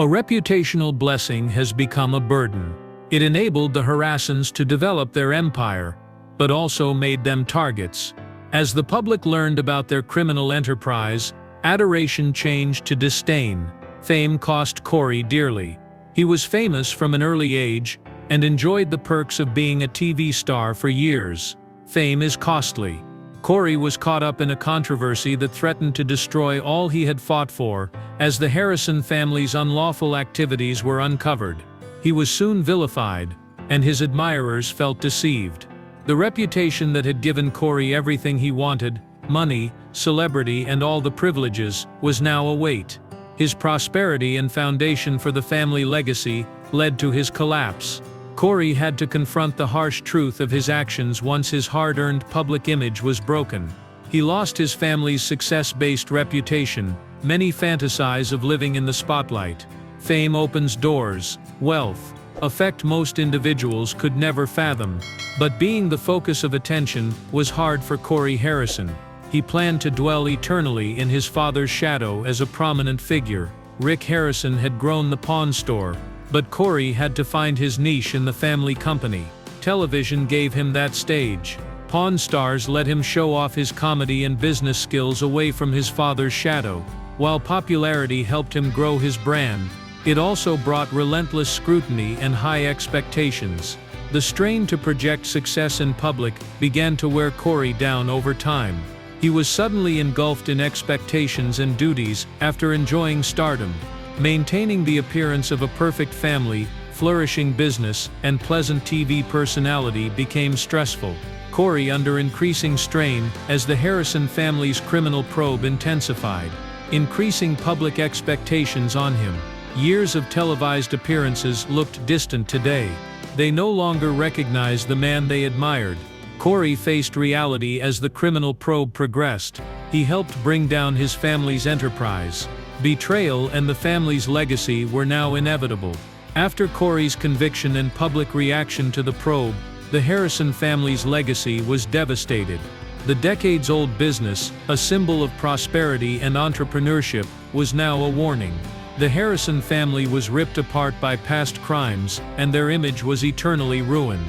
A reputational blessing has become a burden. It enabled the Harrisons to develop their empire, but also made them targets. As the public learned about their criminal enterprise, adoration changed to disdain. Fame cost Cory dearly. He was famous from an early age and enjoyed the perks of being a TV star for years. Fame is costly. Cory was caught up in a controversy that threatened to destroy all he had fought for, as the Harrison family's unlawful activities were uncovered. He was soon vilified, and his admirers felt deceived. The reputation that had given Cory everything he wanted, money, celebrity, and all the privileges, was now a weight. His prosperity and foundation for the family legacy led to his collapse. Cory had to confront the harsh truth of his actions once his hard-earned public image was broken. He lost his family's success-based reputation. Many fantasize of living in the spotlight. Fame opens doors. Wealth, affect most individuals could never fathom. But being the focus of attention was hard for Cory Harrison. He planned to dwell eternally in his father's shadow as a prominent figure. Rick Harrison had grown the pawn store, but Cory had to find his niche in the family company. Television gave him that stage. Pawn Stars let him show off his comedy and business skills away from his father's shadow. While popularity helped him grow his brand, it also brought relentless scrutiny and high expectations. The strain to project success in public began to wear Cory down over time. He was suddenly engulfed in expectations and duties after enjoying stardom. Maintaining the appearance of a perfect family, flourishing business, and pleasant TV personality became stressful. Cory under increasing strain as the Harrison family's criminal probe intensified, increasing public expectations on him. Years of televised appearances looked distant today. They no longer recognized the man they admired. Cory faced reality as the criminal probe progressed. He helped bring down his family's enterprise. Betrayal and the family's legacy were now inevitable. After Cory's conviction and public reaction to the probe, the Harrison family's legacy was devastated. The decades-old business, a symbol of prosperity and entrepreneurship, was now a warning. The Harrison family was ripped apart by past crimes, and their image was eternally ruined.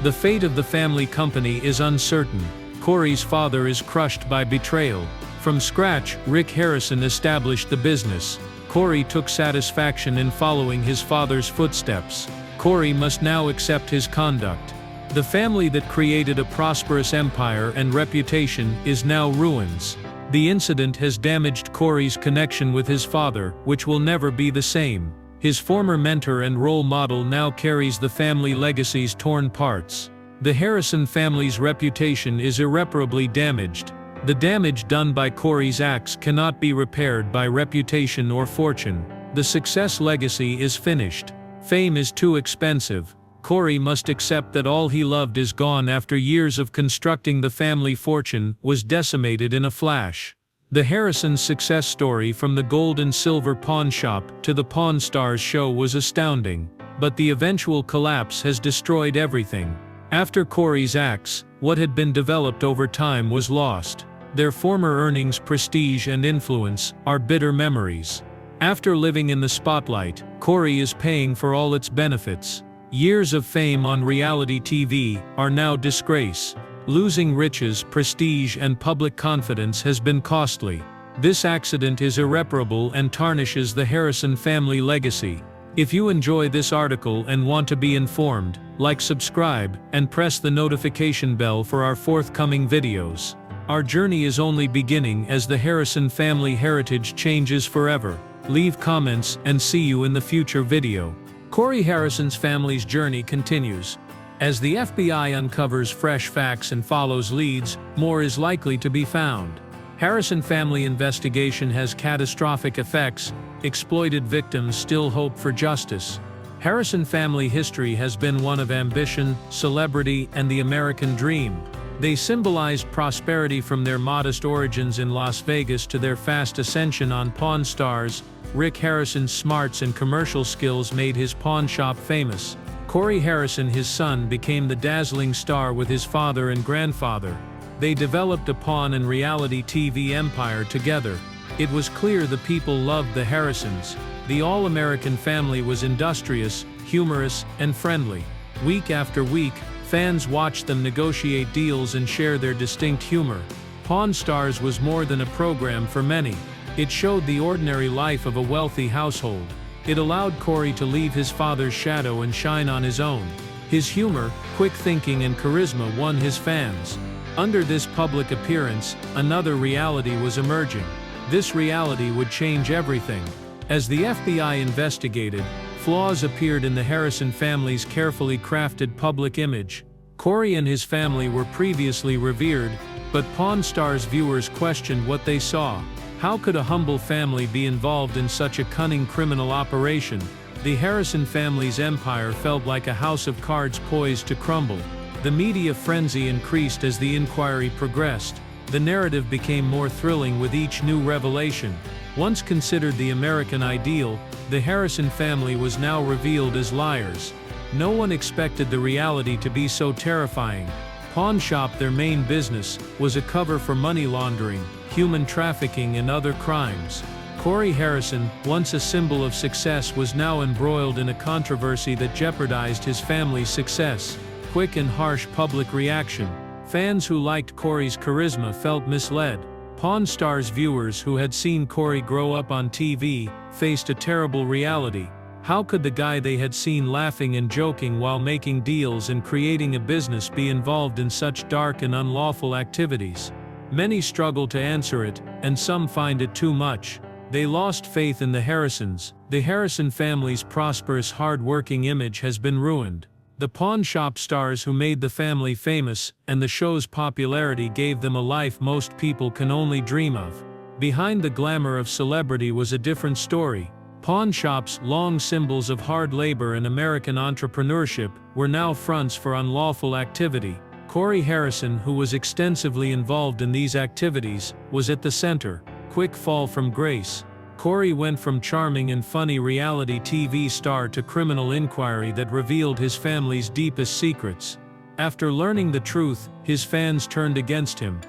The fate of the family company is uncertain. Cory's father is crushed by betrayal. From scratch, Rick Harrison established the business. Cory took satisfaction in following his father's footsteps. Cory must now accept his conduct. The family that created a prosperous empire and reputation is now ruins. The incident has damaged Cory's connection with his father, which will never be the same. His former mentor and role model now carries the family legacy's torn parts. The Harrison family's reputation is irreparably damaged. The damage done by Cory's acts cannot be repaired by reputation or fortune. The success legacy is finished. Fame is too expensive. Cory must accept that all he loved is gone after years of constructing the family fortune was decimated in a flash. The Harrisons' success story from the gold and silver pawn shop to the Pawn Stars show was astounding, but the eventual collapse has destroyed everything. After Cory's acts, what had been developed over time was lost. Their former earnings, prestige, and influence are bitter memories. After living in the spotlight, Cory is paying for all its benefits. Years of fame on reality TV are now disgrace. Losing riches, prestige, and public confidence has been costly. This accident is irreparable and tarnishes the Harrison family legacy. If you enjoy this article and want to be informed, like, subscribe, and press the notification bell for our forthcoming videos. Our journey is only beginning as the Harrison family heritage changes forever. Leave comments and see you in the future video. Cory Harrison's family's journey continues. As the FBI uncovers fresh facts and follows leads, more is likely to be found. Harrison family investigation has catastrophic effects. Exploited victims still hope for justice. Harrison family history has been one of ambition, celebrity, and the American dream. They symbolized prosperity from their modest origins in Las Vegas to their fast ascension on Pawn Stars. Rick Harrison's smarts and commercial skills made his pawn shop famous. Cory Harrison, his son, became the dazzling star with his father and grandfather. They developed a pawn and reality TV empire together. It was clear the people loved the Harrisons. The all-American family was industrious, humorous, and friendly. Week after week, fans watched them negotiate deals and share their distinct humor. Pawn Stars was more than a program for many. It showed the ordinary life of a wealthy household. It allowed Cory to leave his father's shadow and shine on his own. His humor, quick thinking, and charisma won his fans. Under this public appearance, another reality was emerging. This reality would change everything. As the FBI investigated, flaws appeared in the Harrison family's carefully crafted public image. Cory and his family were previously revered, but Pawn Stars viewers questioned what they saw. How could a humble family be involved in such a cunning criminal operation? The Harrison family's empire felt like a house of cards poised to crumble. The media frenzy increased as the inquiry progressed. The narrative became more thrilling with each new revelation. Once considered the American ideal, the Harrison family was now revealed as liars. No one expected the reality to be so terrifying. Pawn Shop, their main business, was a cover for money laundering, human trafficking, and other crimes. Cory Harrison, once a symbol of success, was now embroiled in a controversy that jeopardized his family's success. Quick and harsh public reaction. Fans who liked Cory's charisma felt misled. Pawn Stars viewers who had seen Cory grow up on TV faced a terrible reality. How could the guy they had seen laughing and joking while making deals and creating a business be involved in such dark and unlawful activities? Many struggle to answer it, and some find it too much. They lost faith in the Harrisons. The Harrison family's prosperous, hard-working image has been ruined. The Pawn Shop stars who made the family famous and the show's popularity gave them a life most people can only dream of. Behind the glamour of celebrity was a different story. Pawn shops, long symbols of hard labor and American entrepreneurship, were now fronts for unlawful activity. Cory Harrison, who was extensively involved in these activities, was at the center. Quick fall from grace. Cory went from charming and funny reality TV star to criminal inquiry that revealed his family's deepest secrets. After learning the truth, his fans turned against him.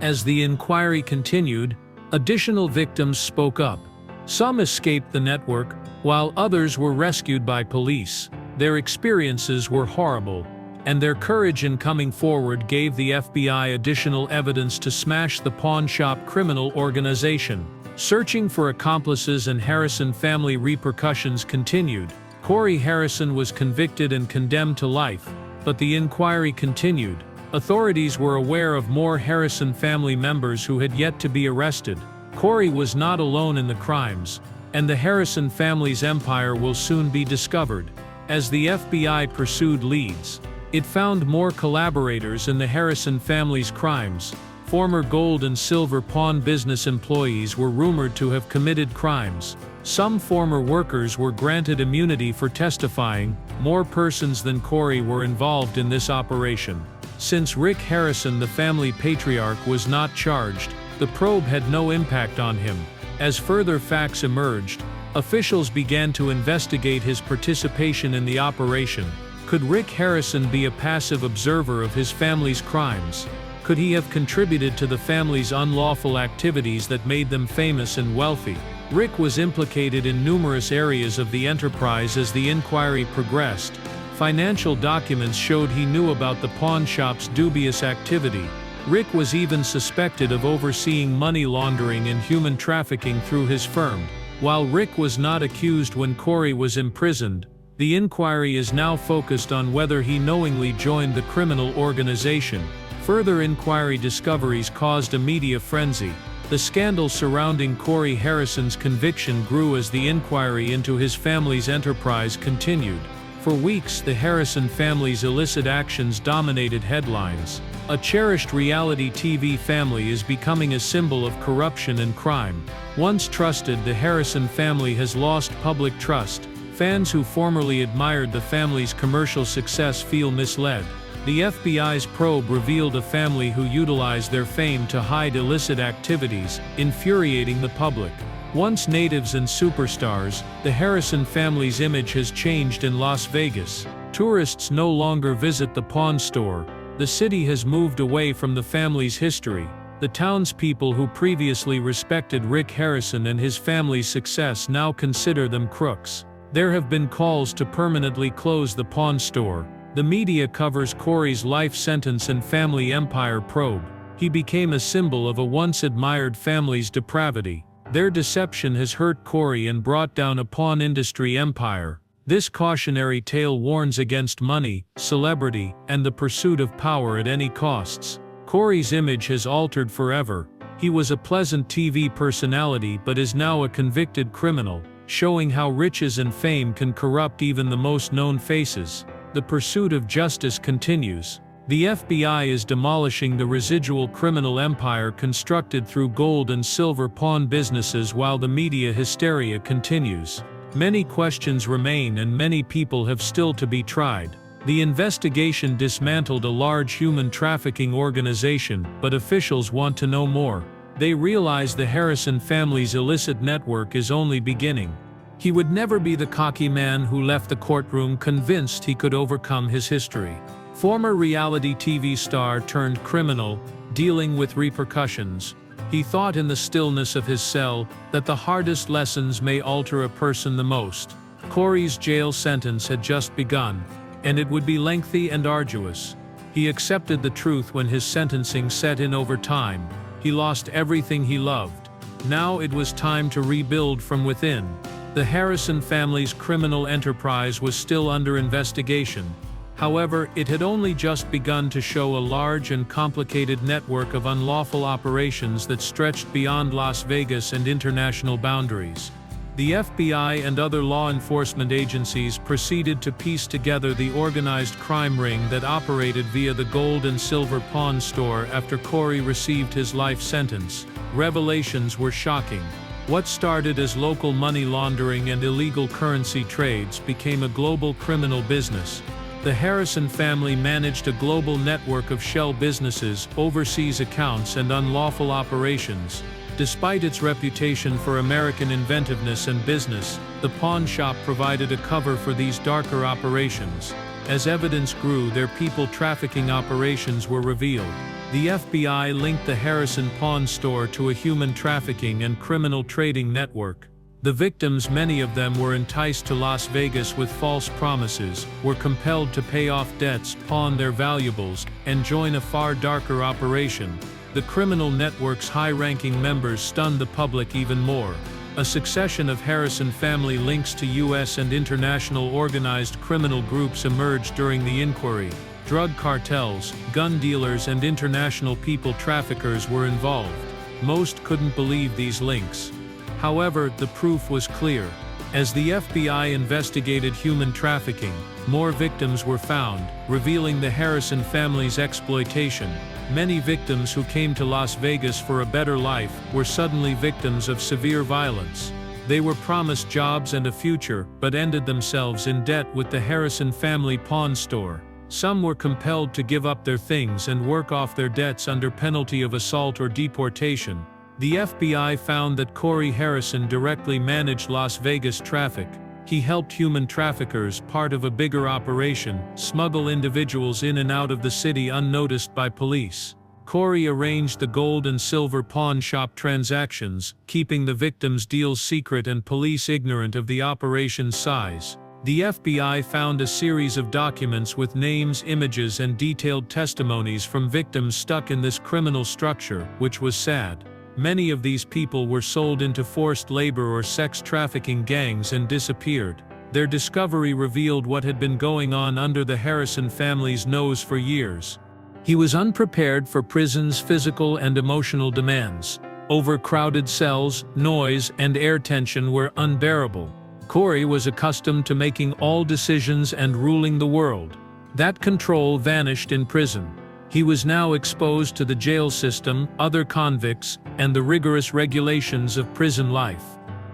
As the inquiry continued, additional victims spoke up. Some escaped the network, while others were rescued by police. Their experiences were horrible, and their courage in coming forward gave the FBI additional evidence to smash the Pawn Shop criminal organization. Searching for accomplices and Harrison family repercussions continued. Cory Harrison was convicted and condemned to life, but the inquiry continued. Authorities were aware of more Harrison family members who had yet to be arrested. Cory was not alone in the crimes, and the Harrison family's empire will soon be discovered. As the FBI pursued leads, it found more collaborators in the Harrison family's crimes. Former gold and silver pawn business employees were rumored to have committed crimes. Some former workers were granted immunity for testifying. More persons than Cory were involved in this operation. Since Rick Harrison, the family patriarch, was not charged, the probe had no impact on him. As further facts emerged, officials began to investigate his participation in the operation. Could Rick Harrison be a passive observer of his family's crimes? Could he have contributed to the family's unlawful activities that made them famous and wealthy? Rick was implicated in numerous areas of the enterprise as the inquiry progressed. Financial documents showed he knew about the pawn shop's dubious activity. Rick was even suspected of overseeing money laundering and human trafficking through his firm. While Rick was not accused when Cory was imprisoned, the inquiry is now focused on whether he knowingly joined the criminal organization. Further inquiry discoveries caused a media frenzy. The scandal surrounding Cory Harrison's conviction grew as the inquiry into his family's enterprise continued. For weeks, the Harrison family's illicit actions dominated headlines. A cherished reality TV family is becoming a symbol of corruption and crime. Once trusted, the Harrison family has lost public trust. Fans who formerly admired the family's commercial success feel misled. The FBI's probe revealed a family who utilized their fame to hide illicit activities, infuriating the public. Once natives and superstars, the Harrison family's image has changed in Las Vegas. Tourists no longer visit the pawn store. The city has moved away from the family's history. The townspeople who previously respected Rick Harrison and his family's success now consider them crooks. There have been calls to permanently close the pawn store. The media covers Cory's life sentence and family empire probe. He became a symbol of a once-admired family's depravity. Their deception has hurt Cory and brought down a pawn industry empire. This cautionary tale warns against money, celebrity, and the pursuit of power at any costs. Cory's image has altered forever. He was a pleasant TV personality but is now a convicted criminal, showing how riches and fame can corrupt even the most known faces. The pursuit of justice continues. The FBI is demolishing the residual criminal empire constructed through gold and silver pawn businesses while the media hysteria continues. Many questions remain and many people have still to be tried. The investigation dismantled a large human trafficking organization, but officials want to know more. They realize the Harrison family's illicit network is only beginning. He would never be the cocky man who left the courtroom convinced he could overcome his history. Former reality TV star turned criminal, dealing with repercussions. He thought in the stillness of his cell that the hardest lessons may alter a person the most. Cory's jail sentence had just begun, and it would be lengthy and arduous. He accepted the truth when his sentencing set in over time. He lost everything he loved. Now it was time to rebuild from within. The Harrison family's criminal enterprise was still under investigation. However, it had only just begun to show a large and complicated network of unlawful operations that stretched beyond Las Vegas and international boundaries. The FBI and other law enforcement agencies proceeded to piece together the organized crime ring that operated via the gold and silver pawn store after Cory received his life sentence. Revelations were shocking. What started as local money laundering and illegal currency trades became a global criminal business. The Harrison family managed a global network of shell businesses, overseas accounts, and unlawful operations. Despite its reputation for American inventiveness and business, the pawn shop provided a cover for these darker operations. As evidence grew, their people trafficking operations were revealed. The FBI linked the Harrison pawn store to a human trafficking and criminal trading network. The victims, many of them were enticed to Las Vegas with false promises, were compelled to pay off debts, pawn their valuables, and join a far darker operation. The criminal network's high-ranking members stunned the public even more. A succession of Harrison family links to U.S. and international organized criminal groups emerged during the inquiry. Drug cartels, gun dealers, and international people traffickers were involved. Most couldn't believe these links. However, the proof was clear. As the FBI investigated human trafficking, more victims were found, revealing the Harrison family's exploitation. Many victims who came to Las Vegas for a better life were suddenly victims of severe violence. They were promised jobs and a future, but ended themselves in debt with the Harrison family pawn store. Some were compelled to give up their things and work off their debts under penalty of assault or deportation. The FBI found that Cory Harrison directly managed Las Vegas traffic. He helped human traffickers, part of a bigger operation, smuggle individuals in and out of the city unnoticed by police. Cory arranged the gold and silver pawn shop transactions, keeping the victims' deals secret and police ignorant of the operation's size. The FBI found a series of documents with names, images, and detailed testimonies from victims stuck in this criminal structure, which was sad. Many of these people were sold into forced labor or sex trafficking gangs and disappeared. Their discovery revealed what had been going on under the Harrison family's nose for years. He was unprepared for prison's physical and emotional demands. Overcrowded cells, noise, and air tension were unbearable. Cory was accustomed to making all decisions and ruling the world. That control vanished in prison. He was now exposed to the jail system, other convicts, and the rigorous regulations of prison life.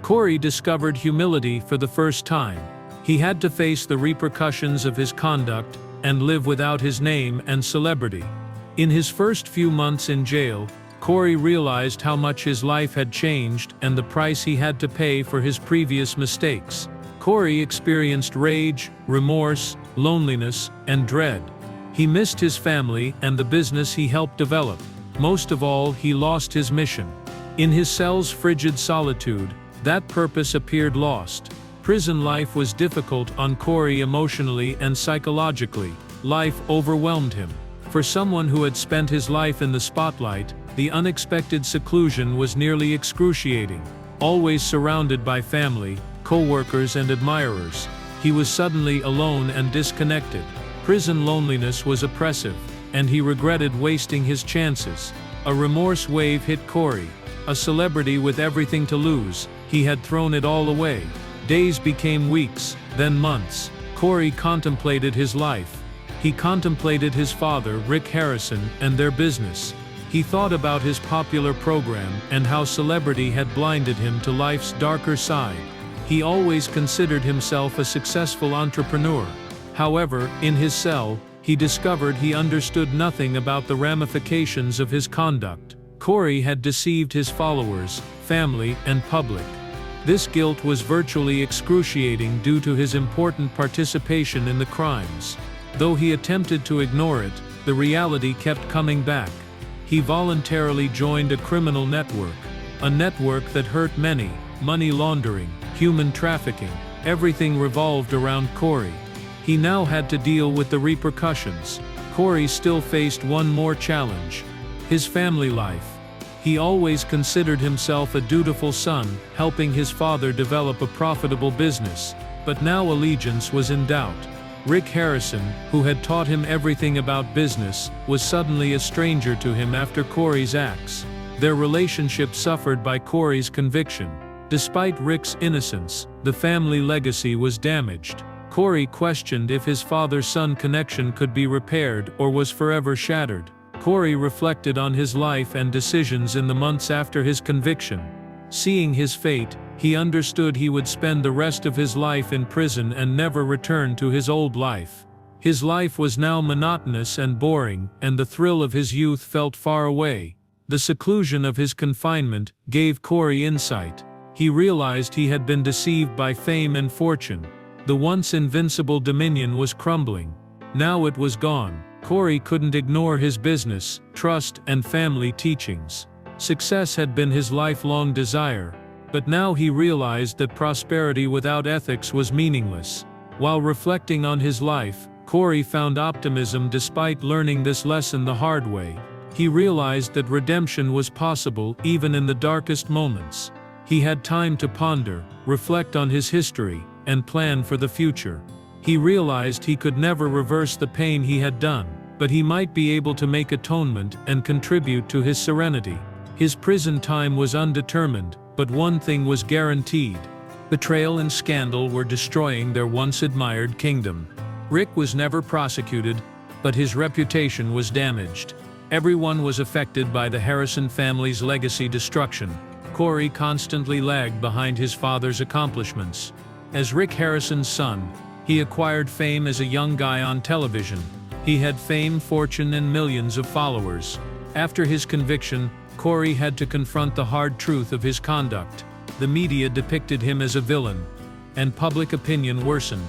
Cory discovered humility for the first time. He had to face the repercussions of his conduct and live without his name and celebrity. In his first few months in jail, Cory realized how much his life had changed and the price he had to pay for his previous mistakes. Cory experienced rage, remorse, loneliness, and dread. He missed his family and the business he helped develop. Most of all, he lost his mission. In his cell's frigid solitude, that purpose appeared lost. Prison life was difficult on Cory emotionally and psychologically. Life overwhelmed him. For someone who had spent his life in the spotlight, the unexpected seclusion was nearly excruciating. Always surrounded by family, co-workers and admirers, he was suddenly alone and disconnected. Prison loneliness was oppressive, and he regretted wasting his chances. A remorse wave hit Cory. A celebrity with everything to lose, he had thrown it all away. Days became weeks, then months. Cory contemplated his life. He contemplated his father, Rick Harrison, and their business. He thought about his popular program and how celebrity had blinded him to life's darker side. He always considered himself a successful entrepreneur. However, in his cell, he discovered he understood nothing about the ramifications of his conduct. Cory had deceived his followers, family, and public. This guilt was virtually excruciating due to his important participation in the crimes. Though he attempted to ignore it, the reality kept coming back. He voluntarily joined a criminal network. A network that hurt many: money laundering, human trafficking. Everything revolved around Cory. He now had to deal with the repercussions. Cory still faced one more challenge: his family life. He always considered himself a dutiful son, helping his father develop a profitable business. But now allegiance was in doubt. Rick Harrison, who had taught him everything about business, was suddenly a stranger to him after Cory's acts. Their relationship suffered by Cory's conviction. Despite Rick's innocence, the family legacy was damaged. Cory questioned if his father-son connection could be repaired or was forever shattered. Cory reflected on his life and decisions in the months after his conviction. Seeing his fate, he understood he would spend the rest of his life in prison and never return to his old life. His life was now monotonous and boring, and the thrill of his youth felt far away. The seclusion of his confinement gave Cory insight. He realized he had been deceived by fame and fortune. The once invincible dominion was crumbling. Now it was gone. Cory couldn't ignore his business, trust, and family teachings. Success had been his lifelong desire, but now he realized that prosperity without ethics was meaningless. While reflecting on his life, Cory found optimism despite learning this lesson the hard way. He realized that redemption was possible even in the darkest moments. He had time to ponder, reflect on his history, and plan for the future. He realized he could never reverse the pain he had done, but he might be able to make atonement and contribute to his serenity. His prison time was undetermined, but one thing was guaranteed: betrayal and scandal were destroying their once admired kingdom. Rick was never prosecuted, but his reputation was damaged. Everyone was affected by the Harrison family's legacy destruction. Cory constantly lagged behind his father's accomplishments. As Rick Harrison's son, he acquired fame as a young guy on television. He had fame, fortune, and millions of followers. After his conviction, Cory had to confront the hard truth of his conduct. The media depicted him as a villain, and public opinion worsened.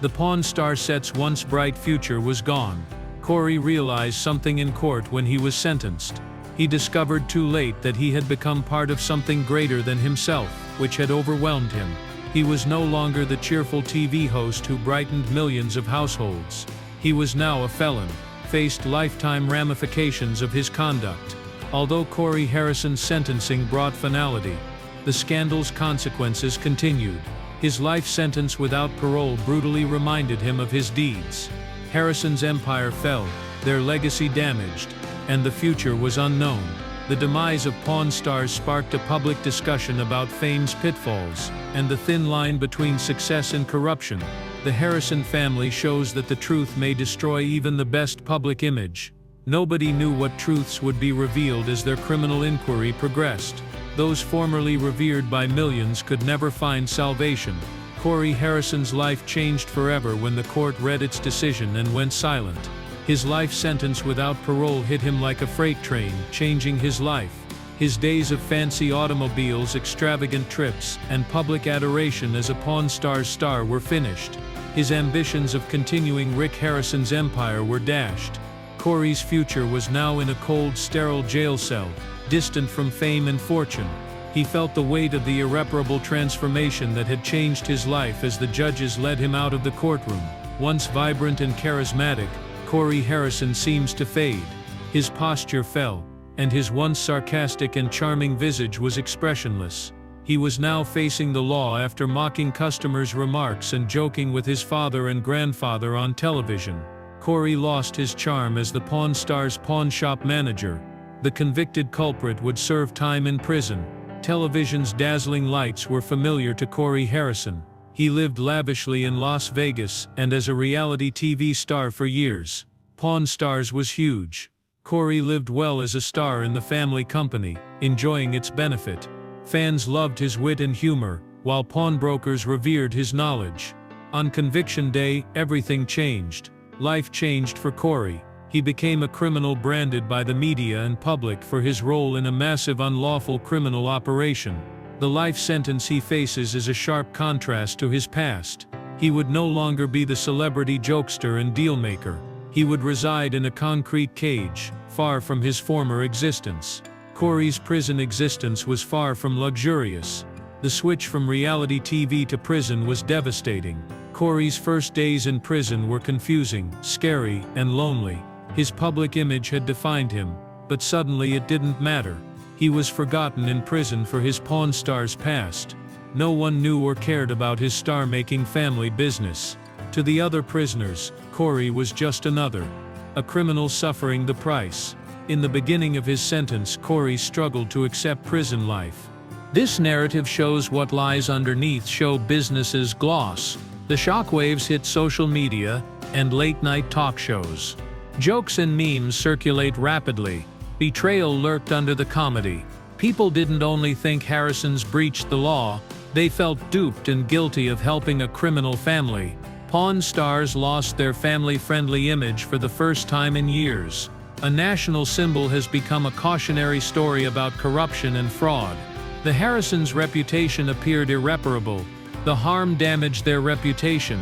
The Pawn Star set's once bright future was gone. Cory realized something in court when he was sentenced. He discovered too late that he had become part of something greater than himself, which had overwhelmed him. He was no longer the cheerful TV host who brightened millions of households. He was now a felon, faced lifetime ramifications of his conduct. Although Cory Harrison's sentencing brought finality, the scandal's consequences continued. His life sentence without parole brutally reminded him of his deeds. Harrison's empire fell, their legacy damaged, and the future was unknown. The demise of Pawn Stars sparked a public discussion about fame's pitfalls, and the thin line between success and corruption. The Harrison family shows that the truth may destroy even the best public image. Nobody knew what truths would be revealed as their criminal inquiry progressed. Those formerly revered by millions could never find salvation. Cory Harrison's life changed forever when the court read its decision and went silent. His life sentence without parole hit him like a freight train, changing his life. His days of fancy automobiles, extravagant trips, and public adoration as a Pawn Stars star were finished. His ambitions of continuing Rick Harrison's empire were dashed. Cory's future was now in a cold, sterile jail cell, distant from fame and fortune. He felt the weight of the irreparable transformation that had changed his life as the judges led him out of the courtroom. Once vibrant and charismatic, Cory Harrison seems to fade. His posture fell, and his once sarcastic and charming visage was expressionless. He was now facing the law after mocking customers' remarks and joking with his father and grandfather on television. Cory lost his charm as the Pawn Stars pawn shop manager. The convicted culprit would serve time in prison. Television's dazzling lights were familiar to Cory Harrison. He lived lavishly in Las Vegas and as a reality TV star for years. Pawn Stars was huge. Cory lived well as a star in the family company, enjoying its benefit. Fans loved his wit and humor, while pawnbrokers revered his knowledge. On conviction day, everything changed. Life changed for Cory. He became a criminal branded by the media and public for his role in a massive unlawful criminal operation. The life sentence he faces is a sharp contrast to his past. He would no longer be the celebrity jokester and dealmaker. He would reside in a concrete cage, far from his former existence. Cory's prison existence was far from luxurious. The switch from reality TV to prison was devastating. Cory's first days in prison were confusing, scary, and lonely. His public image had defined him, but suddenly it didn't matter. He was forgotten in prison for his Pawn Stars past. No one knew or cared about his star-making family business. To the other prisoners, Cory was just another, a criminal suffering the price. In the beginning of his sentence, Cory struggled to accept prison life. This narrative shows what lies underneath show business's gloss. The shockwaves hit social media and late-night talk shows. Jokes and memes circulate rapidly. Betrayal lurked under the comedy. People didn't only think Harrison's breached the law, they felt duped and guilty of helping a criminal family. Pawn Stars lost their family-friendly image for the first time in years. A national symbol has become a cautionary story about corruption and fraud. The Harrisons' reputation appeared irreparable. The harm damaged their reputation,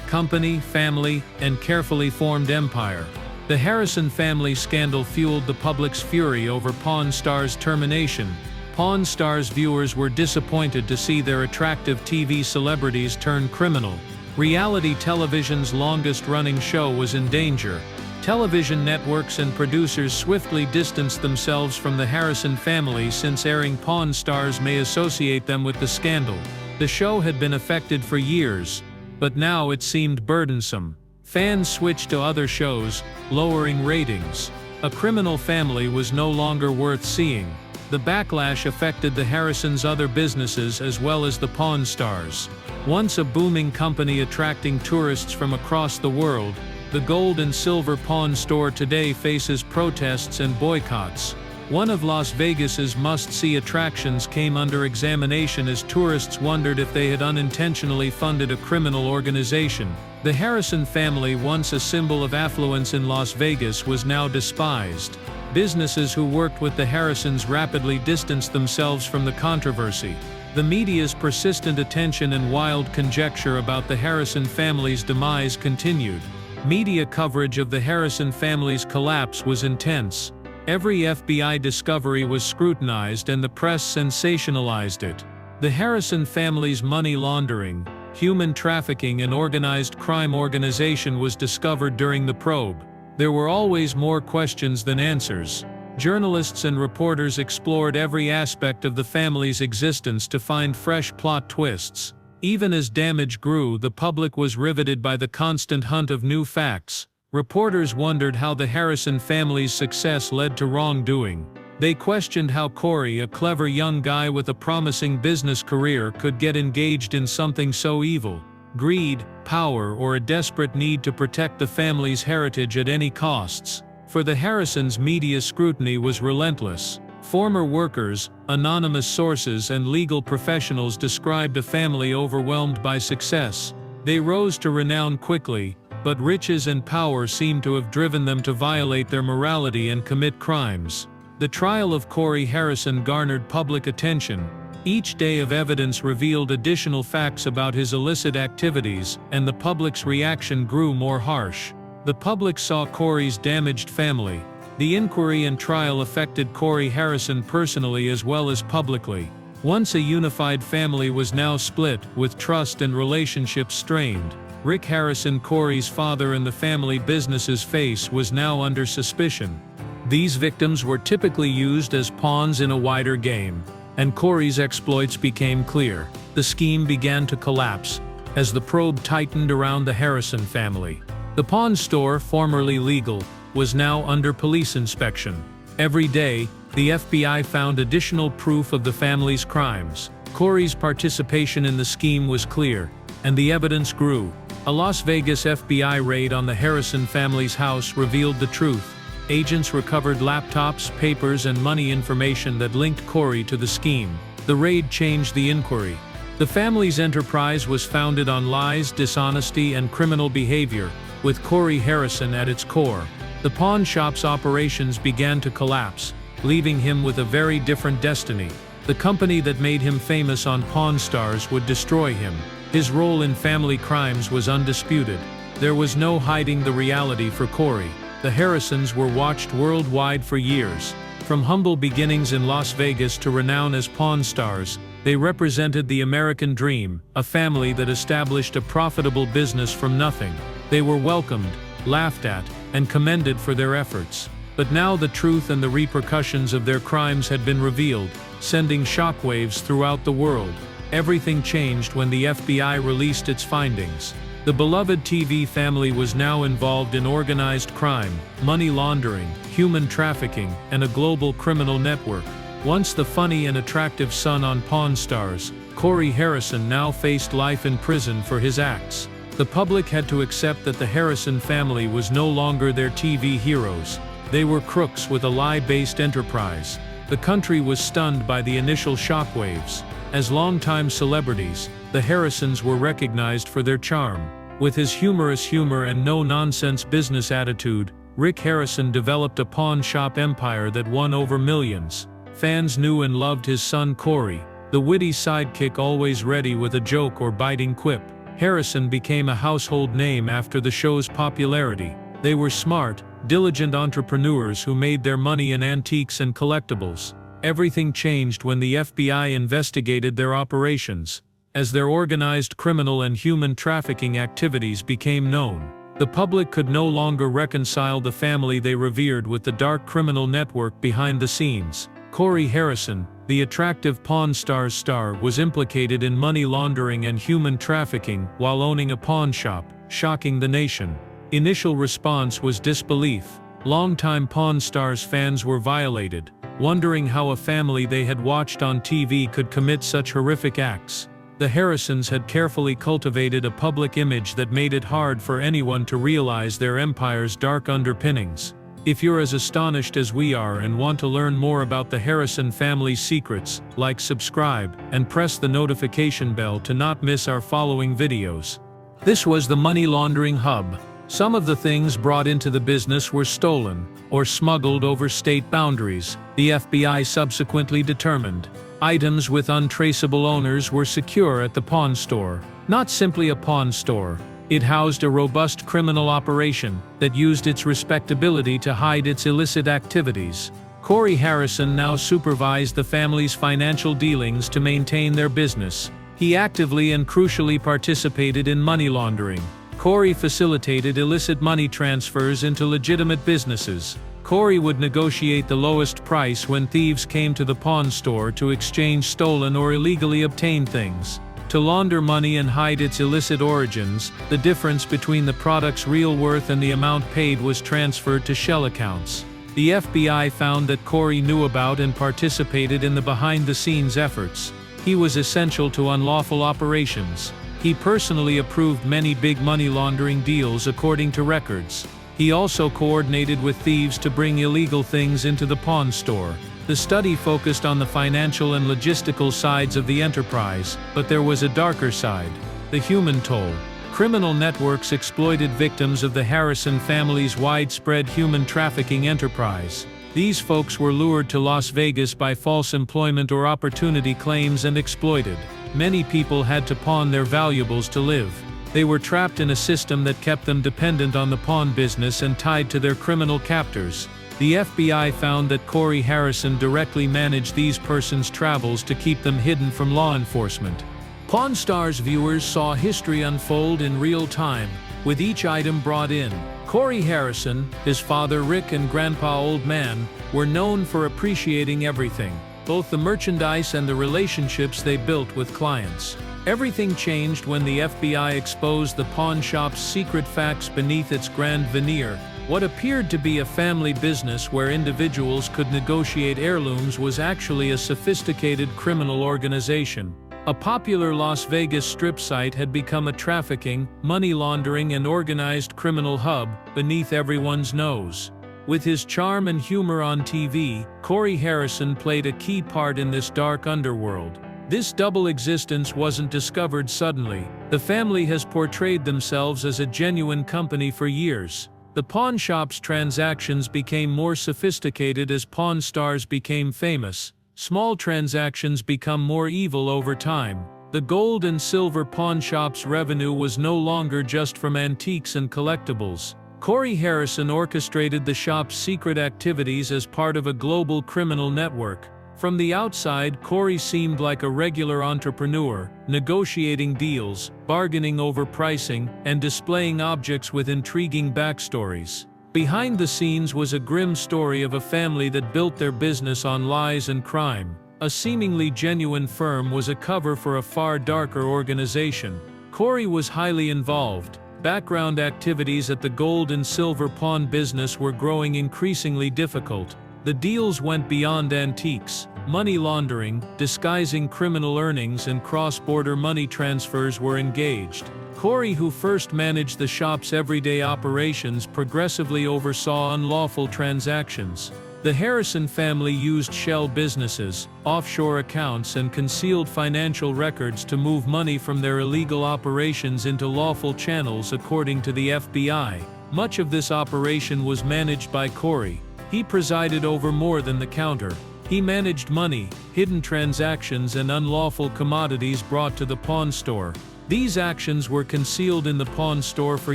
company, family, and carefully formed empire. The Harrison family scandal fueled the public's fury over Pawn Stars' termination. Pawn Stars viewers were disappointed to see their attractive TV celebrities turn criminal. Reality television's longest-running show was in danger. Television networks and producers swiftly distanced themselves from the Harrison family since airing Pawn Stars may associate them with the scandal. The show had been affected for years, but now it seemed burdensome. Fans switched to other shows, lowering ratings. A criminal family was no longer worth seeing. The backlash affected the Harrisons' other businesses as well as the Pawn Stars. Once a booming company attracting tourists from across the world, the gold and silver pawn store today faces protests and boycotts. One of Las Vegas's must-see attractions came under examination as tourists wondered if they had unintentionally funded a criminal organization. The Harrison family, once a symbol of affluence in Las Vegas, was now despised. Businesses who worked with the Harrisons rapidly distanced themselves from the controversy. The media's persistent attention and wild conjecture about the Harrison family's demise continued. Media coverage of the Harrison family's collapse was intense. Every FBI discovery was scrutinized and the press sensationalized it. The Harrison family's money laundering, human trafficking and organized crime organization was discovered during the probe. There were always more questions than answers. Journalists and reporters explored every aspect of the family's existence to find fresh plot twists. Even as damage grew, the public was riveted by the constant hunt of new facts. Reporters wondered how the Harrison family's success led to wrongdoing. They questioned how Cory, a clever young guy with a promising business career, could get engaged in something so evil. Greed, power, or a desperate need to protect the family's heritage at any costs. For the Harrisons, media scrutiny was relentless. Former workers, anonymous sources, and legal professionals described a family overwhelmed by success. They rose to renown quickly, but riches and power seemed to have driven them to violate their morality and commit crimes. The trial of Cory Harrison garnered public attention. Each day of evidence revealed additional facts about his illicit activities, and the public's reaction grew more harsh. The public saw Cory's damaged family. The inquiry and trial affected Cory Harrison personally as well as publicly. Once a unified family was now split, with trust and relationships strained. Rick Harrison, Cory's father, and the family business's face was now under suspicion. These victims were typically used as pawns in a wider game, and Cory's exploits became clear. The scheme began to collapse as the probe tightened around the Harrison family. The pawn store, formerly legal, was now under police inspection. Every day, the FBI found additional proof of the family's crimes. Cory's participation in the scheme was clear, and the evidence grew. A Las Vegas FBI raid on the Harrison family's house revealed the truth. Agents recovered laptops, papers, and money information that linked Cory to the scheme. The raid changed the inquiry. The family's enterprise was founded on lies, dishonesty, and criminal behavior, with Cory Harrison at its core. The pawn shop's operations began to collapse, leaving him with a very different destiny. The company that made him famous on Pawn Stars would destroy him. His role in family crimes was undisputed. There was no hiding the reality for Cory. The Harrisons were watched worldwide for years. From humble beginnings in Las Vegas to renown as Pawn Stars, they represented the American dream, a family that established a profitable business from nothing. They were welcomed, laughed at, and commended for their efforts. But now the truth and the repercussions of their crimes had been revealed, sending shockwaves throughout the world. Everything changed when the FBI released its findings. The beloved TV family was now involved in organized crime, money laundering, human trafficking, and a global criminal network. Once the funny and attractive son on Pawn Stars, Cory Harrison now faced life in prison for his acts. The public had to accept that the Harrison family was no longer their TV heroes. They were crooks with a lie-based enterprise. The country was stunned by the initial shockwaves. As longtime celebrities, the Harrisons were recognized for their charm. With his humorous humor and no-nonsense business attitude, Rick Harrison developed a pawn shop empire that won over millions. Fans knew and loved his son Cory, the witty sidekick always ready with a joke or biting quip. Harrison became a household name after the show's popularity. They were smart, diligent entrepreneurs who made their money in antiques and collectibles. Everything changed when the FBI investigated their operations. As their organized criminal and human trafficking activities became known, the public could no longer reconcile the family they revered with the dark criminal network behind the scenes. Cory Harrison, the attractive Pawn Stars star, was implicated in money laundering and human trafficking while owning a pawn shop, shocking the nation. Initial response was disbelief. Longtime Pawn Stars fans were violated, wondering how a family they had watched on TV could commit such horrific acts. The Harrisons had carefully cultivated a public image that made it hard for anyone to realize their empire's dark underpinnings. If you're as astonished as we are and want to learn more about the Harrison family's secrets, like, subscribe, and press the notification bell to not miss our following videos. This was the money laundering hub. Some of the things brought into the business were stolen or smuggled over state boundaries, the FBI subsequently determined. Items with untraceable owners were secure at the pawn store. Not simply a pawn store, it housed a robust criminal operation that used its respectability to hide its illicit activities. Cory Harrison now supervised the family's financial dealings to maintain their business. He actively and crucially participated in money laundering. Cory facilitated illicit money transfers into legitimate businesses. Cory would negotiate the lowest price when thieves came to the pawn store to exchange stolen or illegally obtained things. To launder money and hide its illicit origins, the difference between the product's real worth and the amount paid was transferred to shell accounts. The FBI found that Cory knew about and participated in the behind-the-scenes efforts. He was essential to unlawful operations. He personally approved many big money laundering deals according to records. He also coordinated with thieves to bring illegal things into the pawn store. The study focused on the financial and logistical sides of the enterprise, but there was a darker side: the human toll. Criminal networks exploited victims of the Harrison family's widespread human trafficking enterprise. These folks were lured to Las Vegas by false employment or opportunity claims and exploited. Many people had to pawn their valuables to live. They were trapped in a system that kept them dependent on the pawn business and tied to their criminal captors. The FBI found that Cory Harrison directly managed these persons' travels to keep them hidden from law enforcement. Pawn Stars viewers saw history unfold in real time, with each item brought in. Cory Harrison, his father Rick and Grandpa Old Man, were known for appreciating everything, both the merchandise and the relationships they built with clients. Everything changed when the FBI exposed the pawn shop's secret facts beneath its grand veneer. What appeared to be a family business where individuals could negotiate heirlooms was actually a sophisticated criminal organization. A popular Las Vegas strip site had become a trafficking, money laundering and organized criminal hub beneath everyone's nose. With his charm and humor on TV, Cory Harrison played a key part in this dark underworld. This double existence wasn't discovered suddenly. The family has portrayed themselves as a genuine company for years. The pawn shop's transactions became more sophisticated as Pawn Stars became famous. Small transactions become more evil over time. The gold and silver pawn shop's revenue was no longer just from antiques and collectibles. Cory Harrison orchestrated the shop's secret activities as part of a global criminal network. From the outside, Cory seemed like a regular entrepreneur, negotiating deals, bargaining over pricing, and displaying objects with intriguing backstories. Behind the scenes was a grim story of a family that built their business on lies and crime. A seemingly genuine firm was a cover for a far darker organization. Cory was highly involved. Background activities at the gold and silver pawn business were growing increasingly difficult. The deals went beyond antiques. Money laundering, disguising criminal earnings and cross-border money transfers were engaged. Cory, who first managed the shop's everyday operations, progressively oversaw unlawful transactions. The Harrison family used shell businesses, offshore accounts and concealed financial records to move money from their illegal operations into lawful channels, according to the FBI. Much of this operation was managed by Cory. He presided over more than the counter. He managed money, hidden transactions and unlawful commodities brought to the pawn store. These actions were concealed in the pawn store for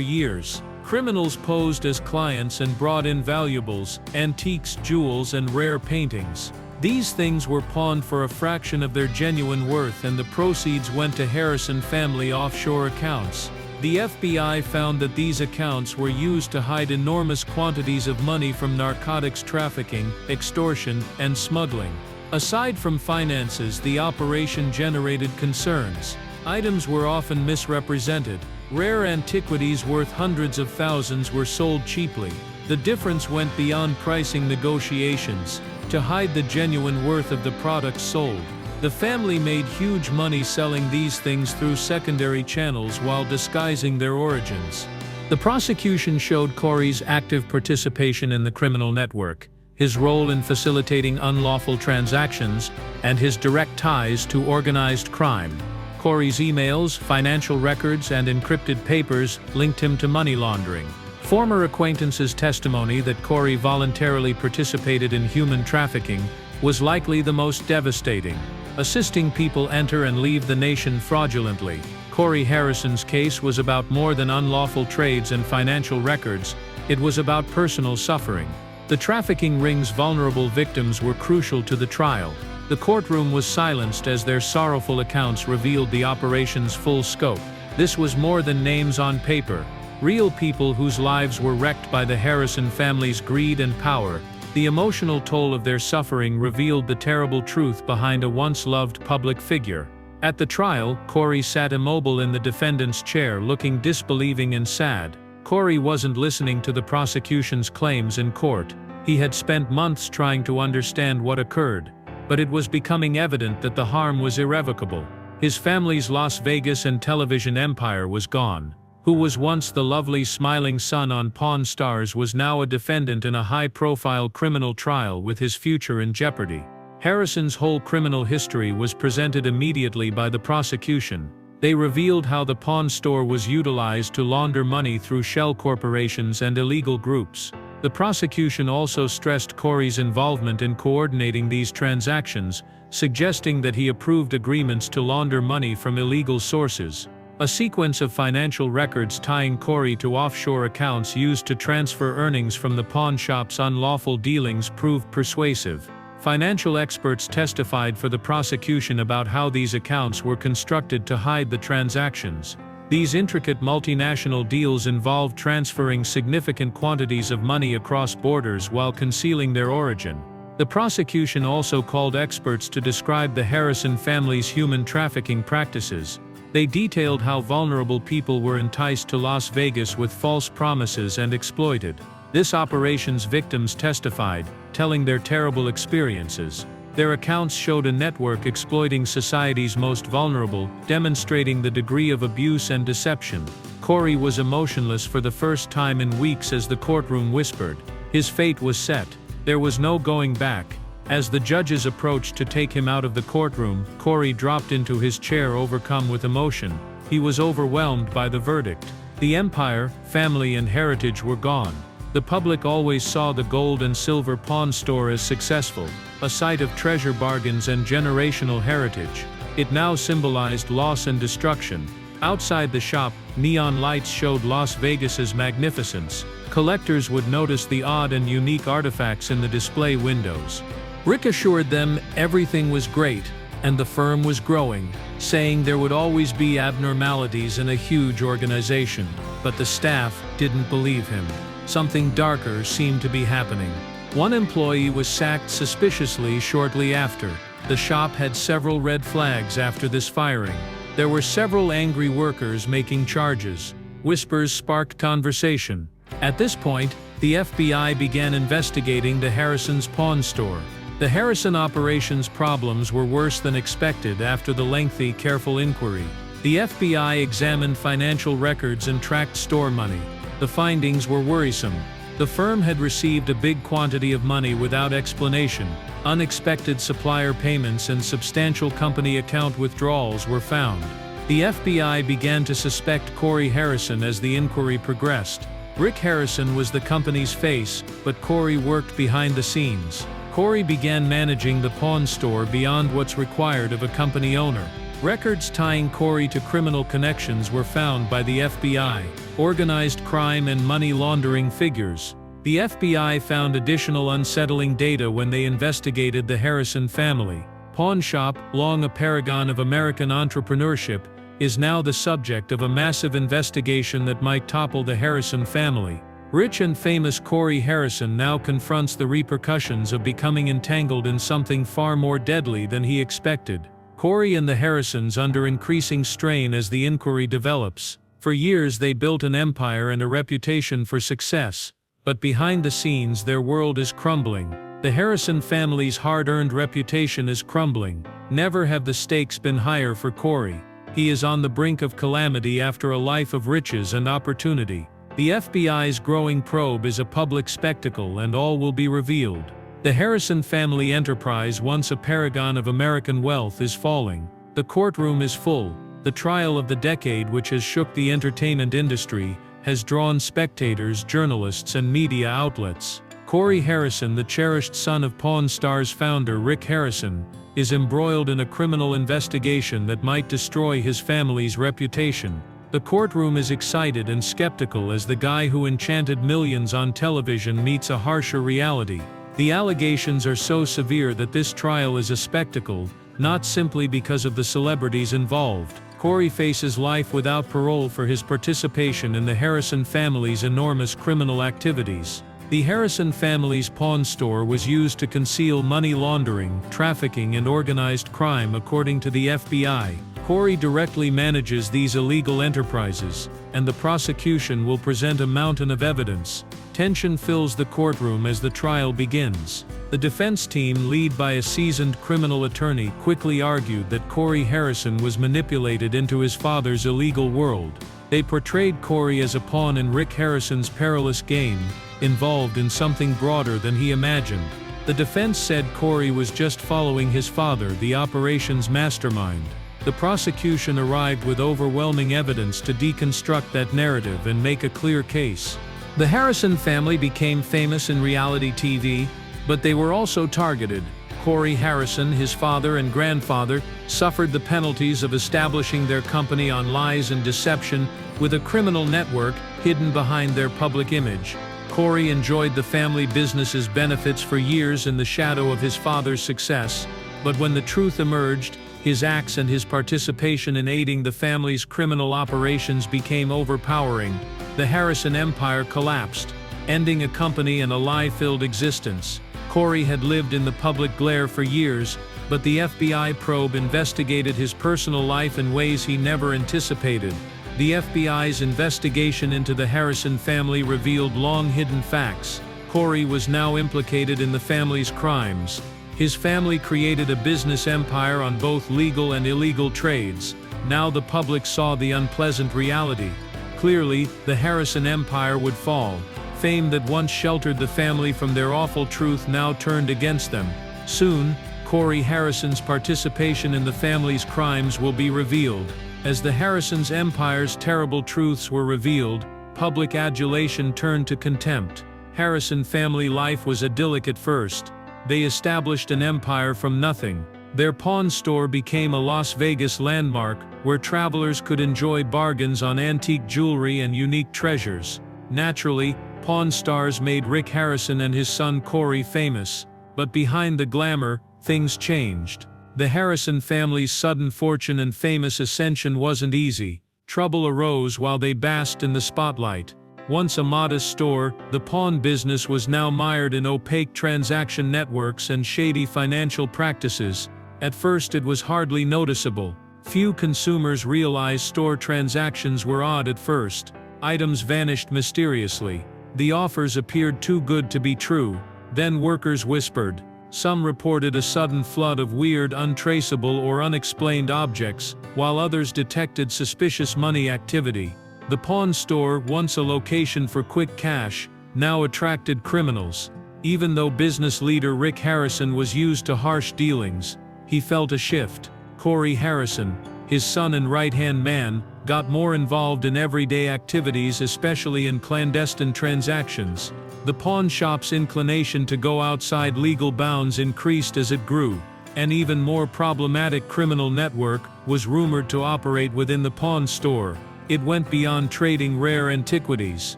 years. Criminals posed as clients and brought in valuables, antiques, jewels and rare paintings. These things were pawned for a fraction of their genuine worth and the proceeds went to Harrison family offshore accounts. The FBI found that these accounts were used to hide enormous quantities of money from narcotics trafficking, extortion, and smuggling. Aside from finances, the operation generated concerns. Items were often misrepresented. Rare antiquities worth hundreds of thousands were sold cheaply. The difference went beyond pricing negotiations. To hide the genuine worth of the products sold, the family made huge money selling these things through secondary channels while disguising their origins. The prosecution showed Cory's active participation in the criminal network, his role in facilitating unlawful transactions, and his direct ties to organized crime. Cory's emails, financial records, and encrypted papers linked him to money laundering. Former acquaintances' testimony that Cory voluntarily participated in human trafficking was likely the most devastating, assisting people enter and leave the nation fraudulently. Cory Harrison's case was about more than unlawful trades and financial records, it was about personal suffering. The trafficking ring's vulnerable victims were crucial to the trial. The courtroom was silenced as their sorrowful accounts revealed the operation's full scope. This was more than names on paper. Real people whose lives were wrecked by the Harrison family's greed and power. The emotional toll of their suffering revealed the terrible truth behind a once-loved public figure. At the trial, Cory sat immobile in the defendant's chair, looking disbelieving and sad. Cory wasn't listening to the prosecution's claims in court. He had spent months trying to understand what occurred. But it was becoming evident that the harm was irrevocable. His family's Las Vegas and television empire was gone. Who was once the lovely smiling son on Pawn Stars was now a defendant in a high-profile criminal trial with his future in jeopardy. Harrison's whole criminal history was presented immediately by the prosecution. They revealed how the pawn store was utilized to launder money through shell corporations and illegal groups. The prosecution also stressed Cory's involvement in coordinating these transactions, suggesting that he approved agreements to launder money from illegal sources. A sequence of financial records tying Cory to offshore accounts used to transfer earnings from the pawn shop's unlawful dealings proved persuasive. Financial experts testified for the prosecution about how these accounts were constructed to hide the transactions. These intricate multinational deals involved transferring significant quantities of money across borders while concealing their origin. The prosecution also called experts to describe the Harrison family's human trafficking practices. They detailed how vulnerable people were enticed to Las Vegas with false promises and exploited. This operation's victims testified, telling their terrible experiences. Their accounts showed a network exploiting society's most vulnerable, demonstrating the degree of abuse and deception. Cory was emotionless for the first time in weeks as the courtroom whispered. His fate was set. There was no going back. As the judges approached to take him out of the courtroom, Cory dropped into his chair overcome with emotion. He was overwhelmed by the verdict. The empire, family and heritage were gone. The public always saw the gold and silver pawn store as successful, a site of treasure bargains and generational heritage. It now symbolized loss and destruction. Outside the shop, neon lights showed Las Vegas's magnificence. Collectors would notice the odd and unique artifacts in the display windows. Rick assured them everything was great, and the firm was growing, saying there would always be abnormalities in a huge organization. But the staff didn't believe him. Something darker seemed to be happening. One employee was sacked suspiciously shortly after. The shop had several red flags after this firing. There were several angry workers making charges. Whispers sparked conversation. At this point, the FBI began investigating the Harrison's pawn store. The Harrison operation's problems were worse than expected after the lengthy, careful inquiry. The FBI examined financial records and tracked store money. The findings were worrisome. The firm had received a big quantity of money without explanation. Unexpected supplier payments and substantial company account withdrawals were found. The FBI began to suspect Cory Harrison as the inquiry progressed. Rick Harrison was the company's face, but Cory worked behind the scenes. Cory began managing the pawn store beyond what's required of a company owner. Records tying Cory to criminal connections were found by the FBI. Organized crime and money laundering figures. The FBI found additional unsettling data when they investigated the Harrison family. Pawn shop, long a paragon of American entrepreneurship, is now the subject of a massive investigation that might topple the Harrison family. Rich and famous Cory Harrison now confronts the repercussions of becoming entangled in something far more deadly than he expected. Cory and the Harrisons under increasing strain as the inquiry develops. For years they built an empire and a reputation for success, but behind the scenes their world is crumbling. The Harrison family's hard-earned reputation is crumbling. Never have the stakes been higher for Cory. He is on the brink of calamity after a life of riches and opportunity. The FBI's growing probe is a public spectacle and all will be revealed. The Harrison family enterprise, once a paragon of American wealth, is falling. The courtroom is full. The trial of the decade, which has shook the entertainment industry, has drawn spectators, journalists, and media outlets. Cory Harrison, the cherished son of Pawn Stars founder Rick Harrison, is embroiled in a criminal investigation that might destroy his family's reputation. The courtroom is excited and skeptical as the guy who enchanted millions on television meets a harsher reality. The allegations are so severe that this trial is a spectacle, not simply because of the celebrities involved. Cory faces life without parole for his participation in the Harrison family's enormous criminal activities. The Harrison family's pawn store was used to conceal money laundering, trafficking, and organized crime, according to the FBI. Cory directly manages these illegal enterprises, and the prosecution will present a mountain of evidence. Tension fills the courtroom as the trial begins. The defense team, led by a seasoned criminal attorney, quickly argued that Cory Harrison was manipulated into his father's illegal world. They portrayed Cory as a pawn in Rick Harrison's perilous game, involved in something broader than he imagined. The defense said Cory was just following his father, the operation's mastermind. The prosecution arrived with overwhelming evidence to deconstruct that narrative and make a clear case. The Harrison family became famous in reality TV, but they were also targeted. Cory Harrison, his father and grandfather, suffered the penalties of establishing their company on lies and deception with a criminal network hidden behind their public image. Cory enjoyed the family business's benefits for years in the shadow of his father's success, but when the truth emerged, his acts and his participation in aiding the family's criminal operations became overpowering. The Harrison empire collapsed, ending a company and a lie-filled existence. Cory had lived in the public glare for years, but the FBI probe investigated his personal life in ways he never anticipated. The FBI's investigation into the Harrison family revealed long-hidden facts. Cory was now implicated in the family's crimes. His family created a business empire on both legal and illegal trades. Now the public saw the unpleasant reality. Clearly, the Harrison empire would fall. Fame that once sheltered the family from their awful truth now turned against them. Soon, Cory Harrison's participation in the family's crimes will be revealed. As the Harrison's empire's terrible truths were revealed, public adulation turned to contempt. Harrison family life was idyllic at first. They established an empire from nothing. Their pawn store became a Las Vegas landmark, where travelers could enjoy bargains on antique jewelry and unique treasures. Naturally, Pawn Stars made Rick Harrison and his son Cory famous, but behind the glamour, things changed. The Harrison family's sudden fortune and famous ascension wasn't easy. Trouble arose while they basked in the spotlight. Once a modest store, the pawn business was now mired in opaque transaction networks and shady financial practices. At first it was hardly noticeable. Few consumers realized store transactions were odd at first. Items vanished mysteriously. The offers appeared too good to be true. Then workers whispered. Some reported a sudden flood of weird, untraceable or unexplained objects, while others detected suspicious money activity. The pawn store, once a location for quick cash, now attracted criminals. Even though business leader Rick Harrison was used to harsh dealings, he felt a shift. Cory Harrison, his son and right-hand man, got more involved in everyday activities, especially in clandestine transactions. The pawn shop's inclination to go outside legal bounds increased as it grew. An even more problematic criminal network was rumored to operate within the pawn store. It went beyond trading rare antiquities.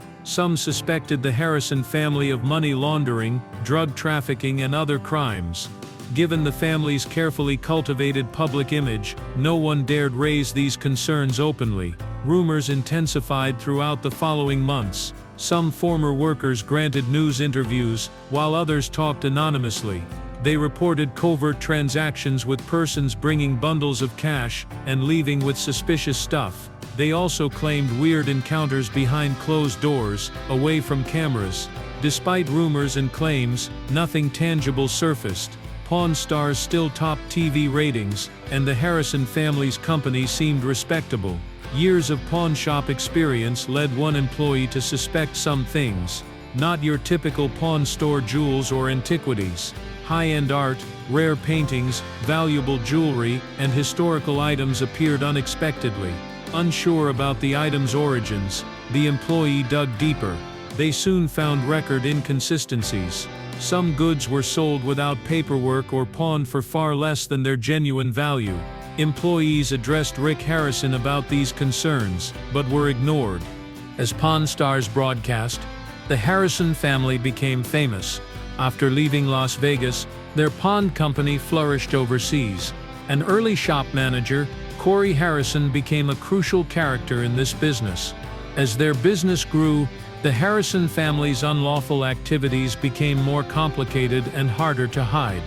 Some suspected the Harrison family of money laundering, drug trafficking and other crimes. Given the family's carefully cultivated public image, no one dared raise these concerns openly. Rumors intensified throughout the following months. Some former workers granted news interviews, while others talked anonymously. They reported covert transactions with persons bringing bundles of cash and leaving with suspicious stuff. They also claimed weird encounters behind closed doors, away from cameras. Despite rumors and claims, nothing tangible surfaced. Pawn Stars still topped TV ratings, and the Harrison family's company seemed respectable. Years of pawn shop experience led one employee to suspect some things. Not your typical pawn store jewels or antiquities. High-end art, rare paintings, valuable jewelry, and historical items appeared unexpectedly. Unsure about the item's origins, the employee dug deeper. They soon found record inconsistencies. Some goods were sold without paperwork or pawned for far less than their genuine value. Employees addressed Rick Harrison about these concerns, but were ignored. As Pawn Stars broadcast, the Harrison family became famous. After leaving Las Vegas, their pawn company flourished overseas. An early shop manager, Cory Harrison became a crucial character in this business. As their business grew, the Harrison family's unlawful activities became more complicated and harder to hide.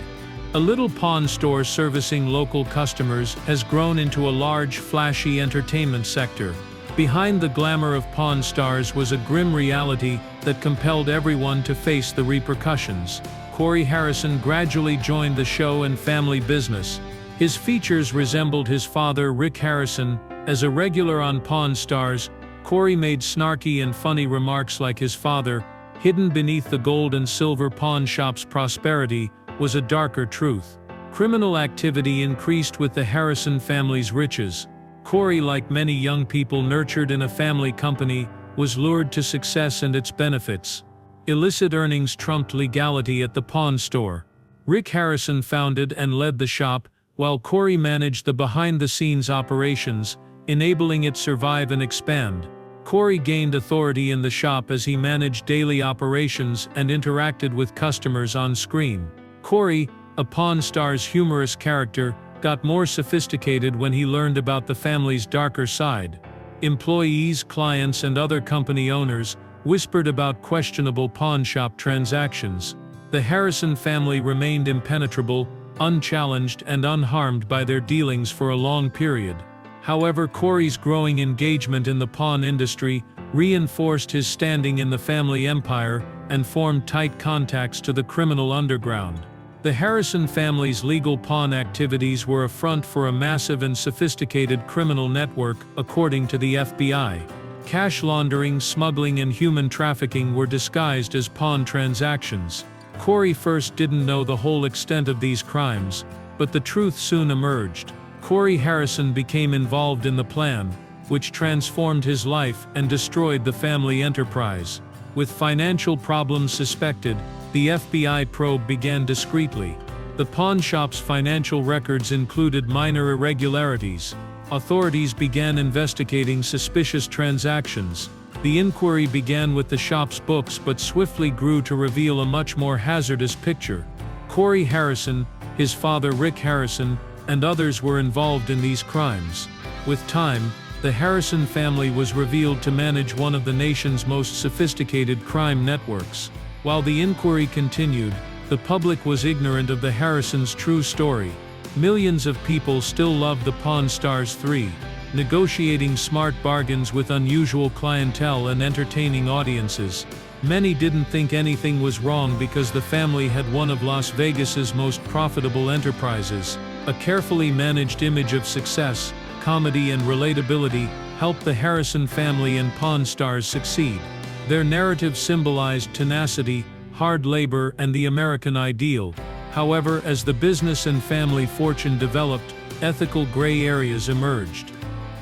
A little pawn store servicing local customers has grown into a large, flashy entertainment sector. Behind the glamour of Pawn Stars was a grim reality that compelled everyone to face the repercussions. Cory Harrison gradually joined the show and family business. His features resembled his father, Rick Harrison. As a regular on Pawn Stars, Cory made snarky and funny remarks like his father. Hidden beneath the gold and silver pawn shop's prosperity was a darker truth. Criminal activity increased with the Harrison family's riches. Cory, like many young people nurtured in a family company, was lured to success and its benefits. Illicit earnings trumped legality at the pawn store. Rick Harrison founded and led the shop, while Cory managed the behind-the-scenes operations, enabling it survive and expand. Cory gained authority in the shop as he managed daily operations and interacted with customers on screen. Cory, a Pawn Stars humorous character, got more sophisticated when he learned about the family's darker side. Employees, clients, and other company owners whispered about questionable pawn shop transactions. The Harrison family remained impenetrable, unchallenged, and unharmed by their dealings for a long period. However, Cory's growing engagement in the pawn industry reinforced his standing in the family empire and formed tight contacts to the criminal underground. The Harrison family's legal pawn activities were a front for a massive and sophisticated criminal network, according to the FBI. Cash laundering, smuggling, and human trafficking were disguised as pawn transactions. Cory first didn't know the whole extent of these crimes, but the truth soon emerged. Cory Harrison became involved in the plan, which transformed his life and destroyed the family enterprise. With financial problems suspected, the FBI probe began discreetly. The pawn shop's financial records included minor irregularities. Authorities began investigating suspicious transactions. The inquiry began with the shop's books but swiftly grew to reveal a much more hazardous picture. Cory Harrison, his father Rick Harrison, and others were involved in these crimes. With time, the Harrison family was revealed to manage one of the nation's most sophisticated crime networks. While the inquiry continued, the public was ignorant of the Harrisons' true story. Millions of people still loved the Pawn Stars 3, negotiating smart bargains with unusual clientele and entertaining audiences. Many didn't think anything was wrong because the family had one of Las Vegas's most profitable enterprises. A carefully managed image of success, comedy, and relatability helped the Harrison family and Pawn Stars succeed. Their narrative symbolized tenacity, hard labor, and the American ideal. However, as the business and family fortune developed, ethical gray areas emerged.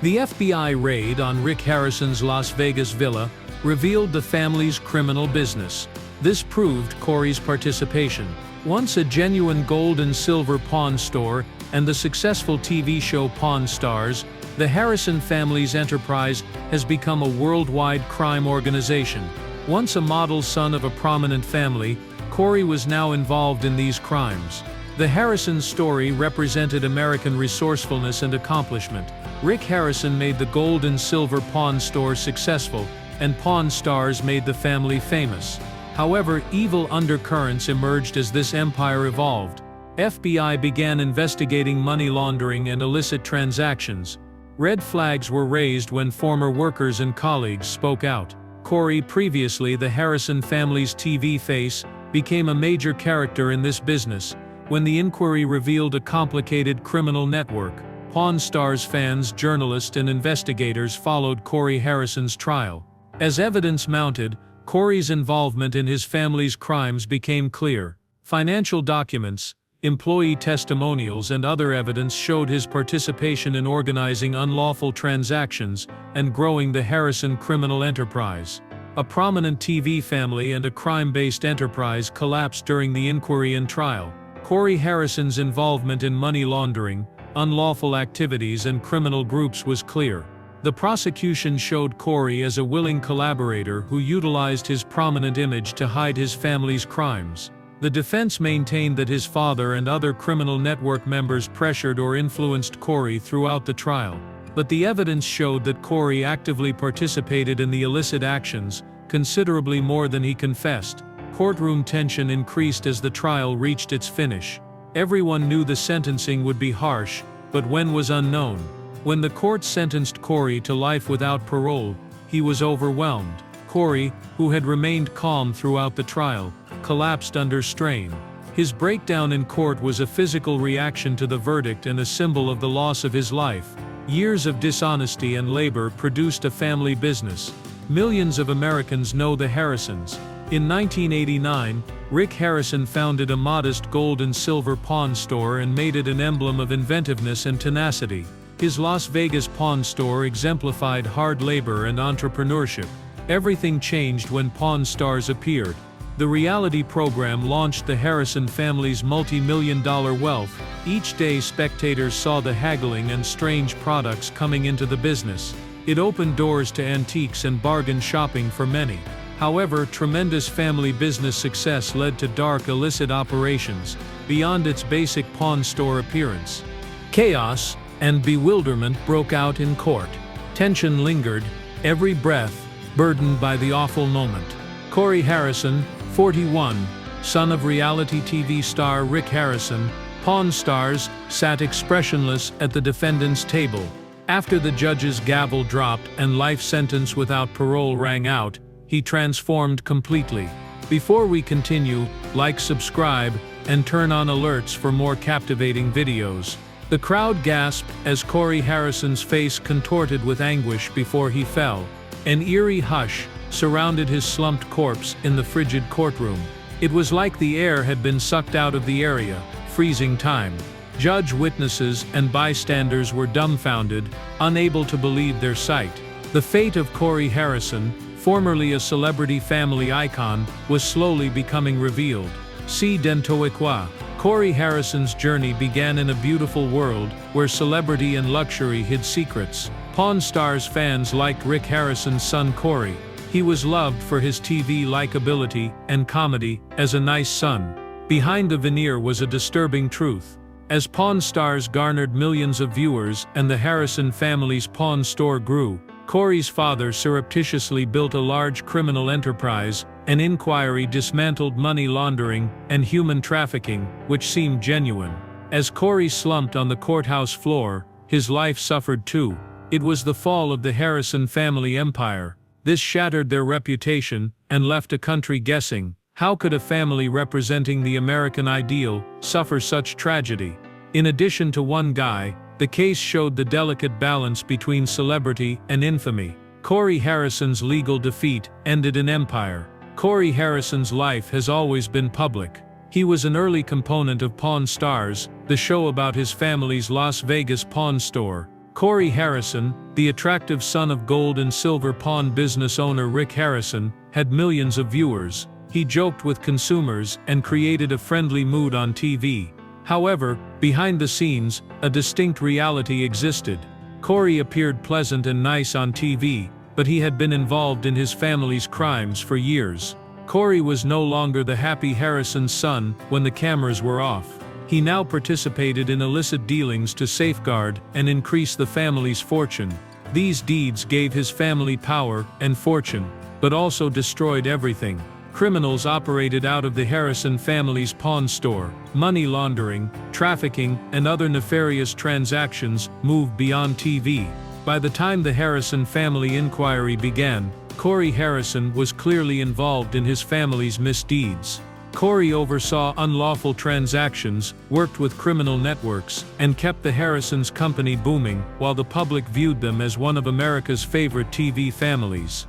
The FBI raid on Rick Harrison's Las Vegas villa revealed the family's criminal business. This proved Cory's participation. Once a genuine gold and silver pawn store and the successful TV show Pawn Stars, the Harrison family's enterprise has become a worldwide crime organization. Once a model son of a prominent family, Cory was now involved in these crimes. The Harrison story represented American resourcefulness and accomplishment. Rick Harrison made the gold and silver pawn store successful, and Pawn Stars made the family famous. However, evil undercurrents emerged as this empire evolved. FBI began investigating money laundering and illicit transactions. Red flags were raised when former workers and colleagues spoke out. Cory, previously the Harrison family's TV face, became a major character in this business. When the inquiry revealed a complicated criminal network, Pawn Stars fans, journalists, and investigators followed Cory Harrison's trial. As evidence mounted, Cory's involvement in his family's crimes became clear. Financial documents, employee testimonials, and other evidence showed his participation in organizing unlawful transactions and growing the Harrison criminal enterprise. A prominent TV family and a crime-based enterprise collapsed during the inquiry and trial. Cory Harrison's involvement in money laundering, unlawful activities, and criminal groups was clear. The prosecution showed Cory as a willing collaborator who utilized his prominent image to hide his family's crimes. The defense maintained that his father and other criminal network members pressured or influenced Cory throughout the trial. But the evidence showed that Cory actively participated in the illicit actions, considerably more than he confessed. Courtroom tension increased as the trial reached its finish. Everyone knew the sentencing would be harsh, but when was unknown. When the court sentenced Cory to life without parole, he was overwhelmed. Cory, who had remained calm throughout the trial, collapsed under strain. His breakdown in court was a physical reaction to the verdict and a symbol of the loss of his life. Years of dishonesty and labor produced a family business. Millions of Americans know the Harrisons. In 1989, Rick Harrison founded a modest gold and silver pawn store and made it an emblem of inventiveness and tenacity. His Las Vegas pawn store exemplified hard labor and entrepreneurship. Everything changed when Pawn Stars appeared. The reality program launched the Harrison family's multi-million-dollar wealth. Each day spectators saw the haggling and strange products coming into the business. It opened doors to antiques and bargain shopping for many. However, tremendous family business success led to dark illicit operations, beyond its basic pawn store appearance. Chaos and bewilderment broke out in court. Tension lingered, every breath burdened by the awful moment. Cory Harrison, 41, son of reality TV star Rick Harrison, Pawn Stars, sat expressionless at the defendant's table. After the judge's gavel dropped and life sentence without parole rang out, he transformed completely. Before we continue, like, subscribe, and turn on alerts for more captivating videos. The crowd gasped as Cory Harrison's face contorted with anguish before he fell. An eerie hush surrounded his slumped corpse in the frigid courtroom. It was like the air had been sucked out of the area, freezing time. Judge, witnesses, and bystanders were dumbfounded, unable to believe their sight. The fate of Cory Harrison, formerly a celebrity family icon, was slowly becoming revealed. See Dentoiqua. Cory Harrison's journey began in a beautiful world where celebrity and luxury hid secrets. Pawn Stars fans liked Rick Harrison's son Cory. He was loved for his TV likability and comedy as a nice son. Behind the veneer was a disturbing truth. As Pawn Stars garnered millions of viewers and the Harrison family's pawn store grew, Cory's father surreptitiously built a large criminal enterprise. An inquiry dismantled money laundering and human trafficking, which seemed genuine. As Cory slumped on the courthouse floor, his life suffered too. It was the fall of the Harrison family empire. This shattered their reputation and left a country guessing, how could a family representing the American ideal suffer such tragedy? In addition to one guy, the case showed the delicate balance between celebrity and infamy. Cory Harrison's legal defeat ended an empire. Cory Harrison's life has always been public. He was an early component of Pawn Stars, the show about his family's Las Vegas pawn store. Cory Harrison, the attractive son of gold and silver pawn business owner Rick Harrison, had millions of viewers. He joked with consumers and created a friendly mood on TV. However, behind the scenes, a distinct reality existed. Cory appeared pleasant and nice on TV, but he had been involved in his family's crimes for years. Cory was no longer the happy Harrison son when the cameras were off. He now participated in illicit dealings to safeguard and increase the family's fortune. These deeds gave his family power and fortune, but also destroyed everything. Criminals operated out of the Harrison family's pawn store. Money laundering, trafficking, and other nefarious transactions moved beyond TV. By the time the Harrison family inquiry began, Cory Harrison was clearly involved in his family's misdeeds. Cory oversaw unlawful transactions, worked with criminal networks, and kept the Harrisons' company booming, while the public viewed them as one of America's favorite TV families.